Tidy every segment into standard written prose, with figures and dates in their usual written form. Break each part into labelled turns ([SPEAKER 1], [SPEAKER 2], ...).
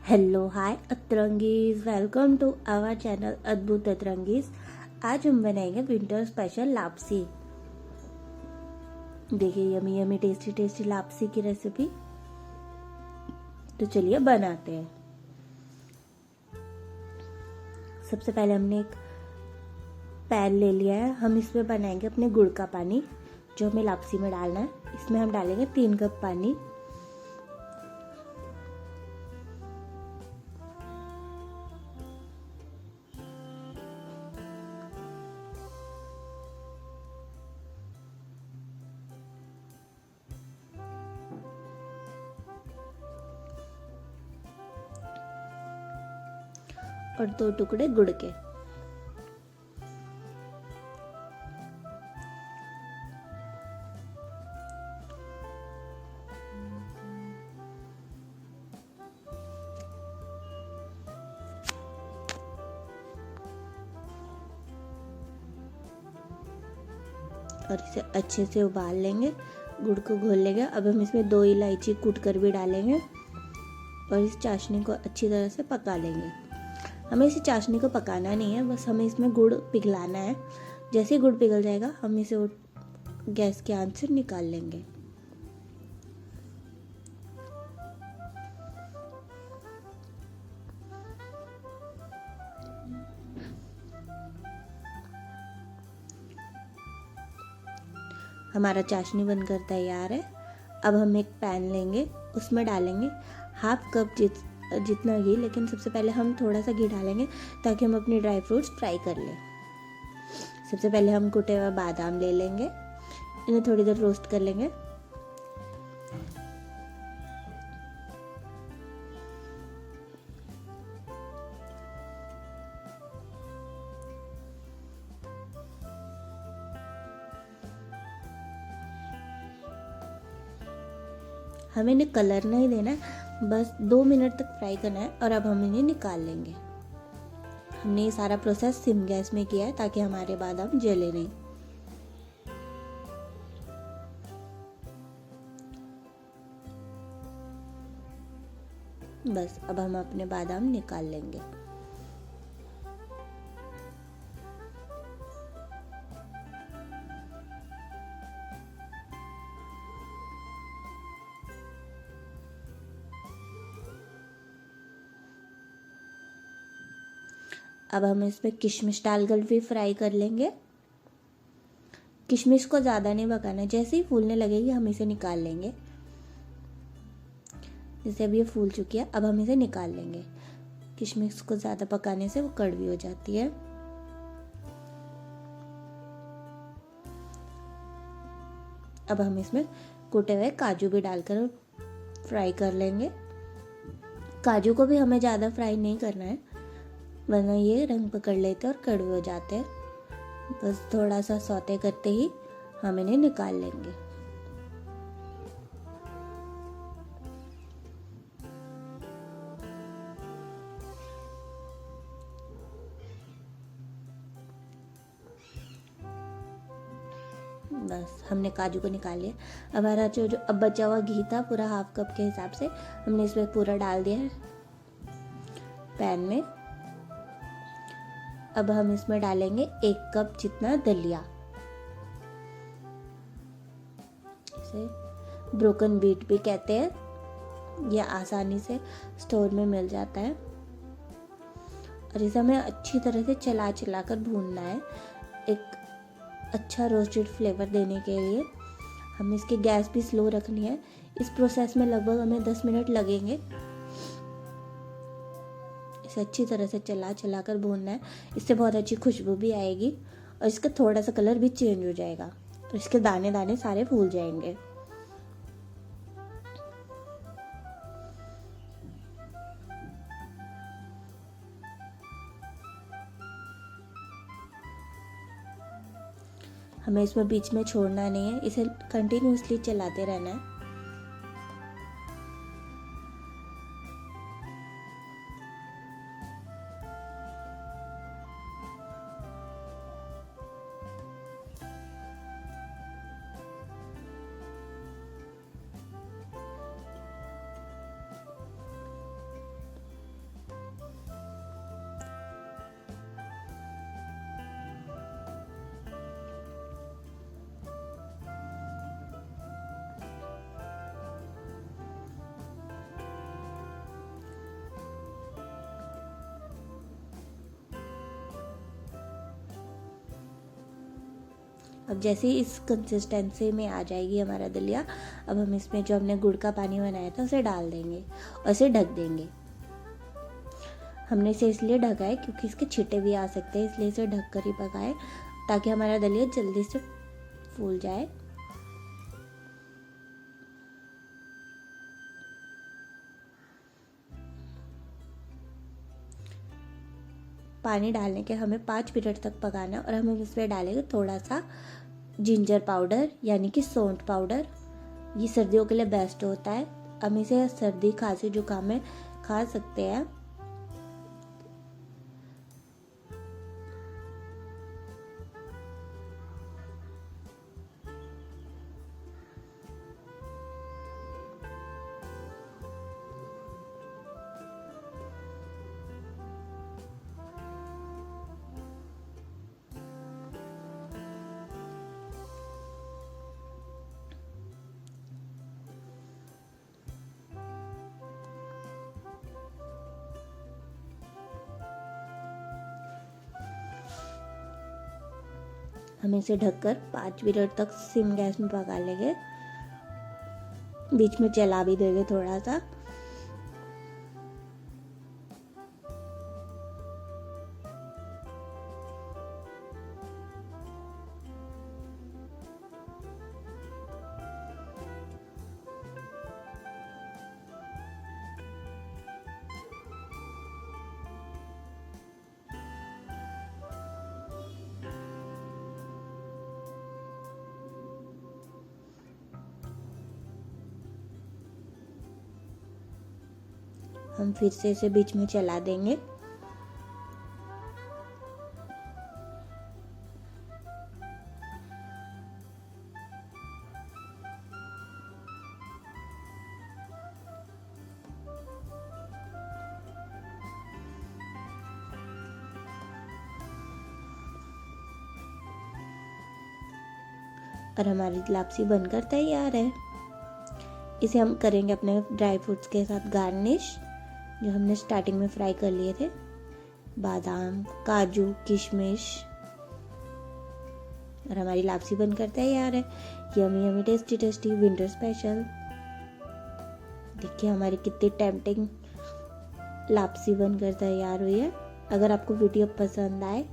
[SPEAKER 1] Hello hi Atrangis, welcome to our channel Adbhut Atrangis. आज हम बनाएंगे विंटर स्पेशल लापसी। देखिए यमी यमी टेस्टी टेस्टी लापसी की रेसिपी। तो चलिए बनाते हैं। सबसे पहले हमने एक पैन ले लिया है। हम इसमें बनाएंगे अपने गुड़ का पानी, जो हमें लापसी में डालना है। इसमें हम डालेंगे 3 कप पानी। और 2 टुकड़े गुड़ के। और इसे अच्छे से उबाल लेंगे, गुड़ को घोल लेंगे। अब हम इसमें 2 इलायची कूट कर भी डालेंगे और इस चाशनी को अच्छी तरह से पका लेंगे। हमें इस चाशनी को पकाना नहीं है, बस हमें इसमें गुड़ पिघलाना है। जैसे ही गुड़ पिघल जाएगा हम इसे गैस के आंच से निकाल लेंगे। हमारा चाशनी बनकर तैयार है। अब हम एक पैन लेंगे, उसमें डालेंगे हाफ कप जितना घी। लेकिन सबसे पहले हम थोड़ा सा घी डालेंगे ताकि हम अपनी ड्राई फ्रूट्स फ्राई कर लें। सबसे पहले हम कुटे हुए बादाम ले लेंगे, इन्हें थोड़ी देर रोस्ट कर लेंगे। हमें इन्हें कलर नहीं देना है, बस 2 मिनट तक फ्राई करना है। और अब हम इन्हें निकाल लेंगे। हमने ये सारा प्रोसेस सिम गैस में किया है ताकि हमारे बादाम जले नहीं। बस अब हम अपने बादाम निकाल लेंगे। अब हम इसमें किशमिश डालकर भी फ्राई कर लेंगे। किशमिश को ज़्यादा नहीं पकाना है, जैसे ही फूलने लगेगी हम इसे निकाल लेंगे। जैसे अब ये फूल चुकी है, अब हम इसे निकाल लेंगे। किशमिश को ज़्यादा पकाने से वो कड़वी हो जाती है। अब हम इसमें कूटे हुए काजू भी डालकर फ्राई कर लेंगे। काजू को भी हमें ज़्यादा फ्राई नहीं करना है, वरना ये रंग पकड़ लेते हैं और कड़वे हो जाते हैं। बस थोड़ा सा सौते करते ही हम इन्हें निकाल लेंगे। बस हमने काजू को निकाल लिया। अब हमारा जो अब बचा हुआ घी था, पूरा हाफ कप के हिसाब से हमने इसमें पूरा डाल दिया है पैन में। अब हम इसमें डालेंगे 1 कप जितना दलिया। इसे ब्रोकन व्हीट भी कहते हैं, यह आसानी से स्टोर में मिल जाता है। और इसे हमें अच्छी तरह से चला चला कर भूनना है, एक अच्छा रोस्टेड फ्लेवर देने के लिए। हमें इसकी गैस भी स्लो रखनी है। इस प्रोसेस में लगभग हमें 10 मिनट लगेंगे। इसे अच्छी तरह से चला चला कर भूनना है, इससे बहुत अच्छी खुशबू भी आएगी और इसका थोड़ा सा कलर भी चेंज हो जाएगा और इसके दाने दाने सारे फूल जाएंगे। हमें इसमें बीच में छोड़ना नहीं है, इसे कंटिन्यूअसली चलाते रहना है। अब जैसे ही इस कंसिस्टेंसी में आ जाएगी हमारा दलिया, अब हम इसमें जो हमने गुड़ का पानी बनाया था उसे डाल देंगे और इसे ढक देंगे। हमने इसे इसलिए ढका है क्योंकि इसके छींटे भी आ सकते हैं, इसलिए इसे ढक कर ही पकाएं ताकि हमारा दलिया जल्दी से फूल जाए। पानी डालने के हमें 5 मिनट तक पकाना है और हम इसमें डालेंगे थोड़ा सा जिंजर पाउडर यानी कि सौंठ पाउडर। ये सर्दियों के लिए बेस्ट होता है। हम इसे सर्दी खांसी जुकाम में खा सकते हैं। हम इसे ढककर 5 मिनट तक सिम गैस में पका लेंगे, बीच में चला भी देंगे थोड़ा सा। हम फिर से इसे बीच में चला देंगे। और हमारी लापसी बनकर तैयार है। इसे हम करेंगे अपने ड्राई फ्रूट्स के साथ गार्निश, जो हमने स्टार्टिंग में फ्राई कर लिए थे, बादाम, काजू, किशमिश। और हमारी लापसी बनकर तैयार है। Yummy yummy tasty tasty winter special. देखिए हमारी कितनी टेम्पटिंग लापसी बनकर तैयार हुई है। अगर आपको वीडियो पसंद आए,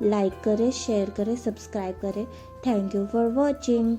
[SPEAKER 1] लाइक करें, शेयर करें, सब्सक्राइब करें। Thank you for watching.